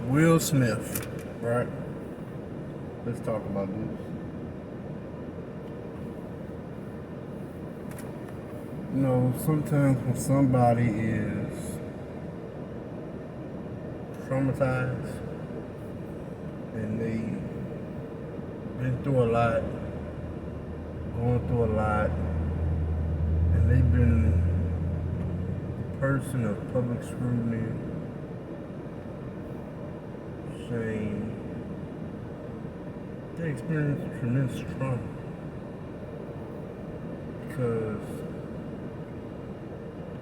Will Smith, right? Let's talk about this. You know, sometimes when somebody is traumatized and they've been through a lot, going through a lot, and they've been the person of public scrutiny, shame, they experience tremendous trauma because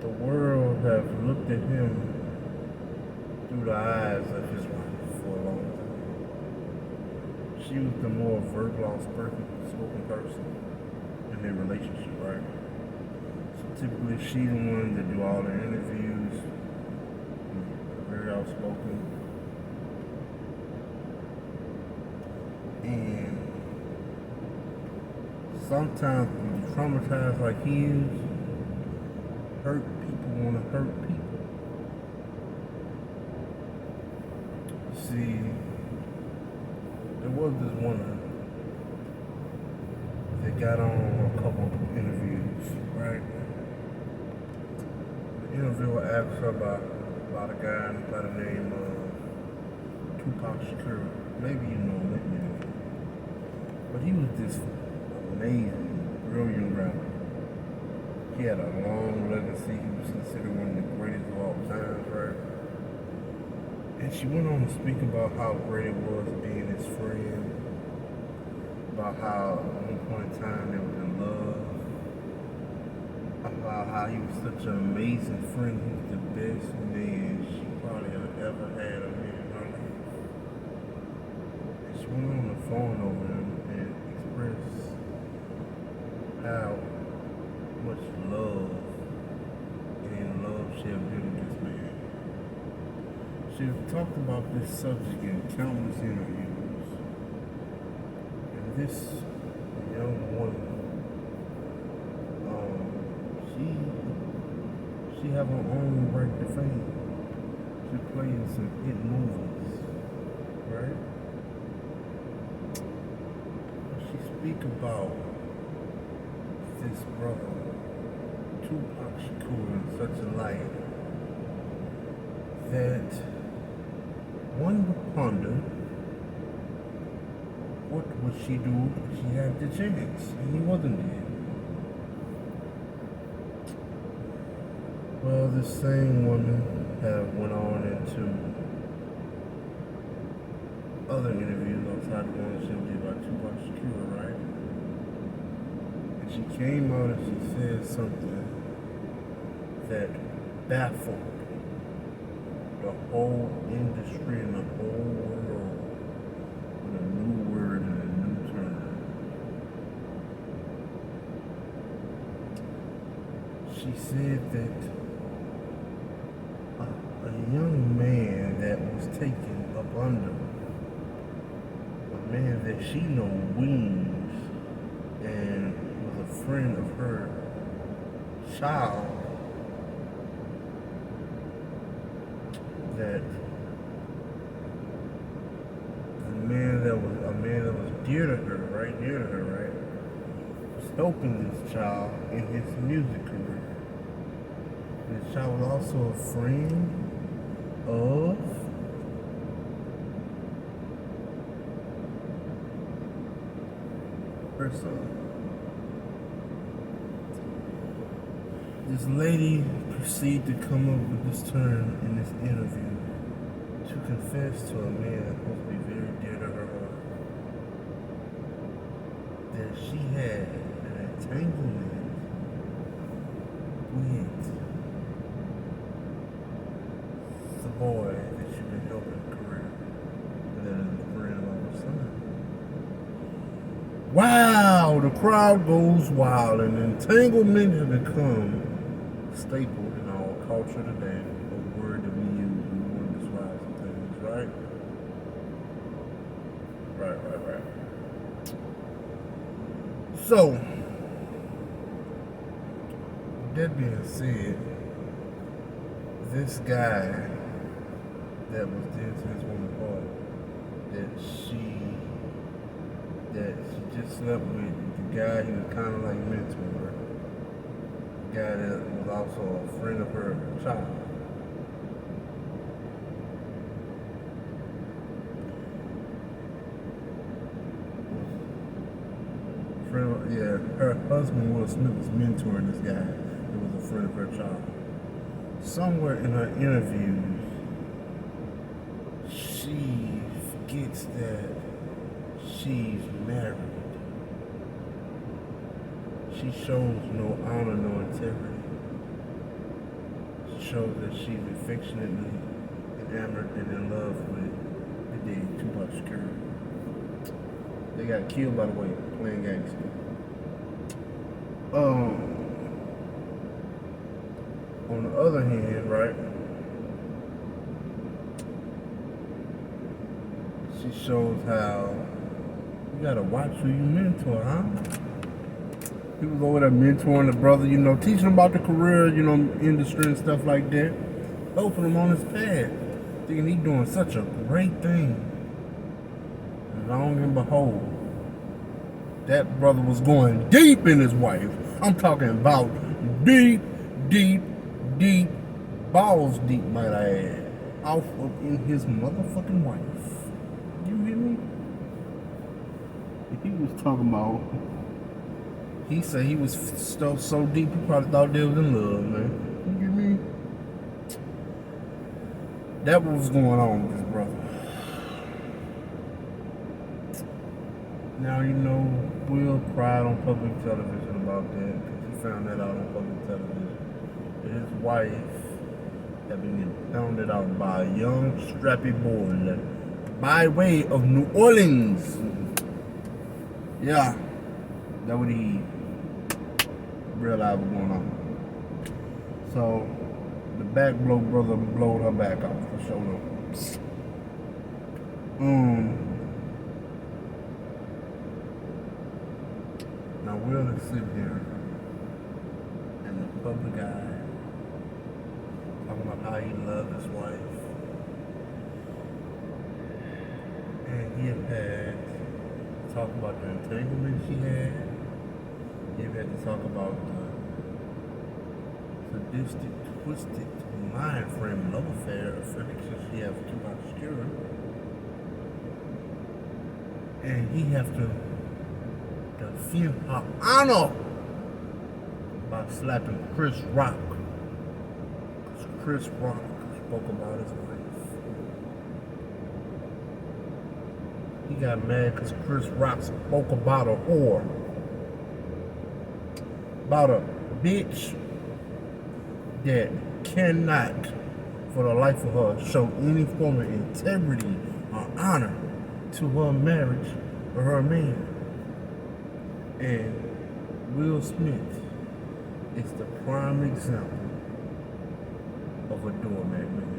the world have looked at him through the eyes of his wife for a long time. She was the more verbal, spoken person in their relationship, right? So typically she the one that do all the interviews, very outspoken. And sometimes when you're traumatized like he is, hurt people want to hurt people. See, there was this woman that got on a couple of interviews, right? The interviewer asked her about a guy by the name of Tupac Shakur. Maybe you know him, maybe you know him. But he was this amazing, brilliant rapper. He had a long legacy. He was considered one of the greatest of all time, right? And she went on to speak about how great it was being his friend, about how at one point in time they was in love, about how he was such an amazing friend. He was the best man she probably ever had a man in her life. And she went on the phone over him and expressed how much love and love she had given this man. She talked about this subject in countless interviews. And this young woman, she have her own right to fame. She played in some hit movies, right? She speak about this brother, Tupac Shakur, in such a light that one would ponder, what would she do if she had the chance and he wasn't dead? Well, this same woman went on into other interviews outside the one she did about Tupac Shakur, right? She came out and she said something that baffled the whole industry and the whole world with a new word and a new term. She said that a young man that was taken up under, a man that she know wings and was a friend of her child, that a man that was dear to her, right, was helping this child in his music career. And this child was also a friend of her son. This lady proceeded to come up with this term in this interview to confess to a man that's supposed to be very dear to her heart that she had an entanglement with the boy that she's been helping career, and that is the friend of her son. Wow, the crowd goes wild, and entanglement has become staple in our culture today, a word that we use when we want to describe some things, right? Right. So, that being said, this guy that was dear to his woman's heart, that she just slept with the guy he was kind of like mentor, the guy that was also a friend of her child. Her husband Will Smith was mentoring this guy that was a friend of her child. Somewhere in her interviews, she forgets that she's married. She shows no honor, no integrity. She shows that she's affectionately enamored and in love with the day Tupac Shakur. They got killed, by the way, playing gangster. On the other hand, right, she shows how you gotta watch who you mentor, huh? He was over there mentoring the brother, teaching him about the career, industry and stuff like that. Helping him on his path. Thinking he's doing such a great thing. And lo and behold, that brother was going deep in his wife. I'm talking about deep, balls deep, might I add. Off of in his motherfucking wife. You hear me? He was talking about, he said he was so deep, he probably thought they was in love, man. You hear me? That was going on with his brother. Now, Will cried on public television about that because he found that out on public television. That his wife had been impounded out by a young, strappy boy by way of New Orleans. Yeah, that what he realized was going on. So, the back brother blowed her back off for sure. Now Will is sitting here in the public eye talking about how he loved his wife. And he had to talk about the entanglement she had. He had to talk about the sadistic, twisted, mind frame love affair affection she has with Tupac Shakur. And he have to defend her honor by slapping Chris Rock. Because Chris Rock spoke about his wife. He got mad because Chris Rock spoke about a whore. About a bitch that cannot, for the life of her, show any form of integrity or honor to her marriage or her man. And Will Smith is the prime example of a doormat man.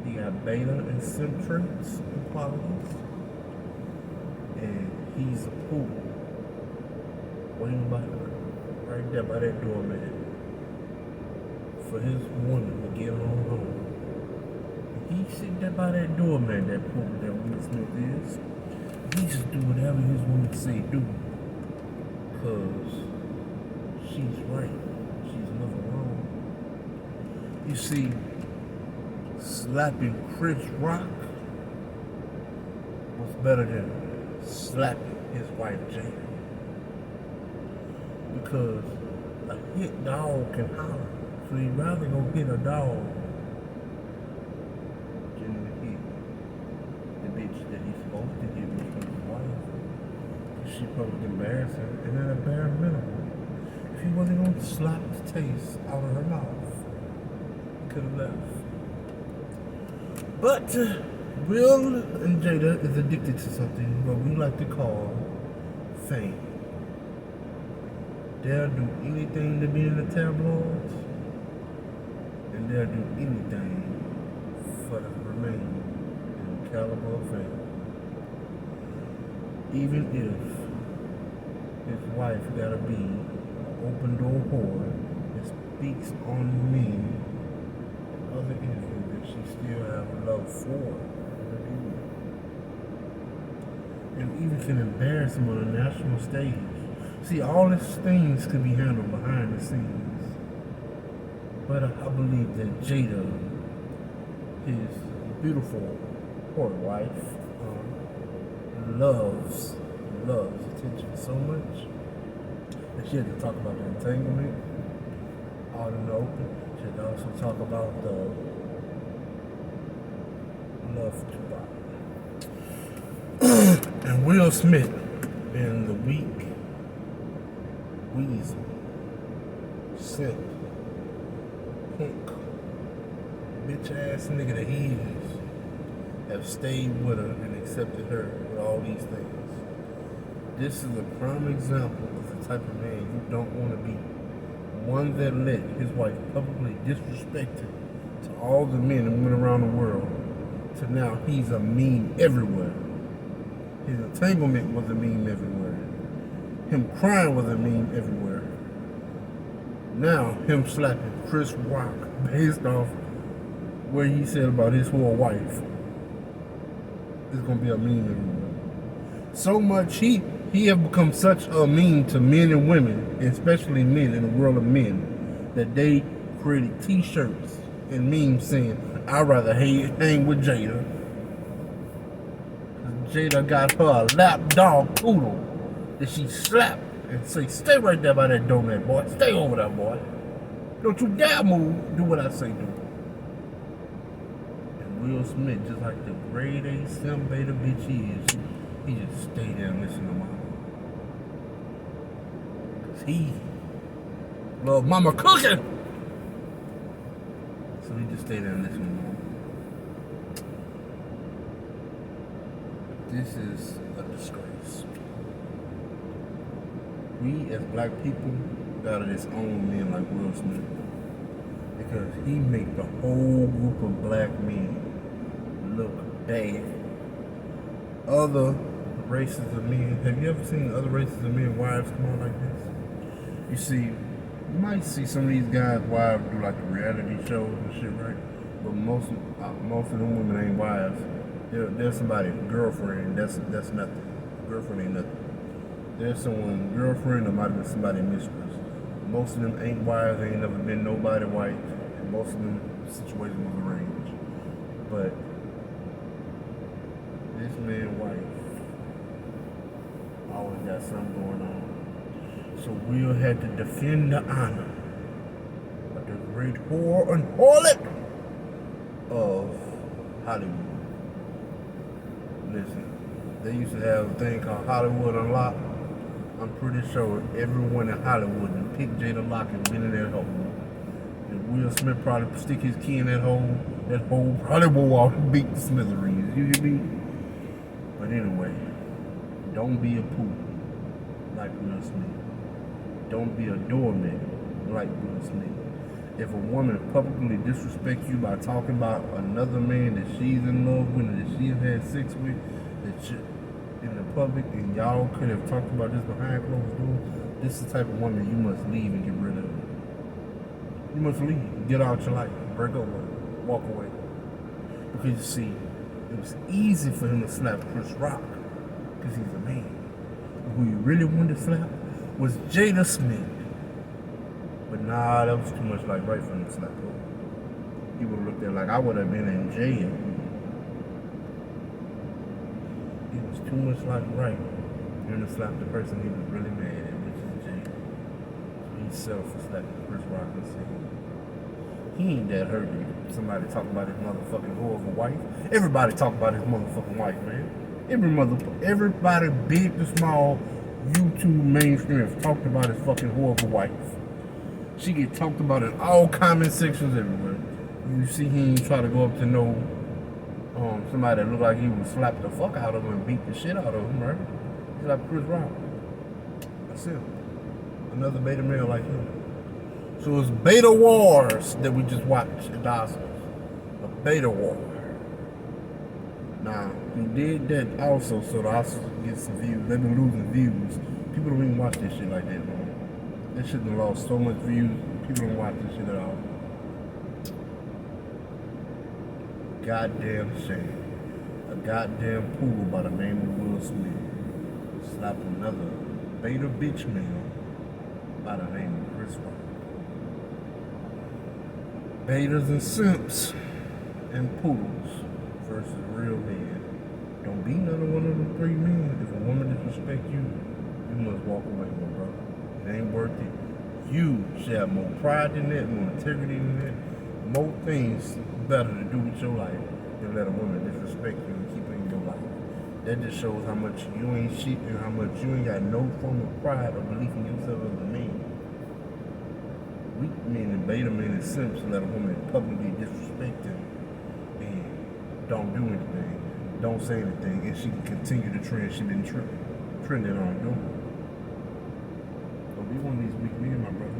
He got beta and simp traits and qualities. And he's a poodle waiting by her, right there by that doormat, for his woman to get on home. He sit there by that doormat, that poodle that Will Smith is. He just do whatever his woman say do. Because she's right. She's never wrong. You see, slapping Chris Rock was better than slapping his wife Jada. Because a hit dog can holler. So he'd rather go hit a dog than to hit the bitch that he's supposed to hit, which was his wife. She probably embarrassed him, and at a bare minimum, if he wasn't going to slap the taste out of her mouth, he could have left. But Will and Jada is addicted to something what we like to call fame. They'll do anything to be in the tabloids, and they'll do anything for the remaining in the caliber of fame. Even if his wife gotta be an open door whore that speaks on men, other interview that she still have love for the dude. And even can embarrass him on a national stage. See, all these things can be handled behind the scenes. But I believe that Jada, his beautiful poor wife, loves attention so much that she had to talk about the entanglement out in the open. She had to also talk about the love Tupac. And Will Smith being the weak, weasel, simp, punk, bitch ass nigga that he is, have stayed with her and accepted her with all these things. This is a prime example of the type of man you don't want to be. One that let his wife publicly disrespect him to all the men and women around the world, to now he's a meme everywhere. His entanglement was a meme everywhere. Him crying was a meme everywhere. Now him slapping Chris Rock based off what he said about his whole wife is gonna be a meme everywhere. So much he have become such a meme to men and women, especially men in the world of men, that they created t-shirts and memes saying, I'd rather hang with Jada. Jada got her a lap dog Poodle that she slapped and say, stay right there by that Doormat, boy. Stay over there, boy. Don't you dare move. Do what I say do. And Will Smith, just like the grade A Simp Beta bitch he is, he just stayed there and listened to mama. Cause he loved mama cooking. So he just stayed there and listened to mama. This is a disgrace. We as black people gotta disown men like Will Smith, because he make the whole group of black men look bad. Other races of men, have you ever seen other races of men wives come on like this? You see, you might see some of these guys' wives do like the reality shows and shit, right? But most of them women ain't wives. There's somebody's girlfriend. That's nothing. Girlfriend ain't nothing. There's someone's girlfriend, or might have been somebody's mistress. Most of them ain't wives. They ain't never been nobody wife. And most of them situations was arranged. But this man's wife always got something going on. So Will had to defend the honor of the great whore and harlot of Hollywood. Listen, they used to have a thing called Hollywood Unlocked. I'm pretty sure everyone in Hollywood and picked Jada Lock and been in that hole. And Will Smith probably stick his key in that hole probably will walk and beat the smithereens. You hear me? But anyway, don't be a poodle like Will Smith. Don't be a doormat like Will Smith. If a woman publicly disrespects you by talking about another man that she's in love with and that she's had sex with, that you, in the public, and y'all could have talked about this behind closed doors, this is the type of woman you must leave and get rid of. You must leave, get out your life, break up with her, walk away. Because you see, it was easy for him to slap Chris Rock, because he's a man. Who he really wanted to slap was Jada Smith. But nah, that was too much like right for him to slap her. He would have looked at it like I would have been in jail. It was too much like right for him to slap the person he was really mad at, which is Jada. So he settled for slapping Chris Rock and said, he ain't that hurt if somebody talk about his motherfucking whore of a wife. Everybody talk about his motherfucking wife, man. Everybody, big to small, YouTube mainstream have talked about his fucking whore of a wife. She get talked about in all comment sections everywhere. You see he ain't try to go up to no somebody that looked like he would slap the fuck out of him and beat the shit out of him, right? He's like Chris Rock. That's it. Another beta male like him. So it's Beta Wars that we just watched at the Oscars. A Beta War. Now, he did that also so the Oscars get some views. They've been losing views. People don't even watch this shit like that, man. That shit done lost so much views. People don't watch this shit at all. goddamn shame. A goddamn poodle by the name of Will Smith slapped another beta bitch male by the name of Chris Rock. Betas and simps and poodles versus real men. Don't be none of one of them three men. If a woman disrespect you, you must walk away, my brother. It ain't worth it. You should have more pride than that, more integrity than that, more things better to do with your life than let a woman disrespect you and keep her in your life. That just shows how much you ain't shit and how much you ain't got no form of pride or belief in yourself as a man. Weak men and beta men and simps let a woman publicly disrespect them and don't do anything, don't say anything, and she can continue the trend she been trending on doing. Don't be one of these weak men, my brother.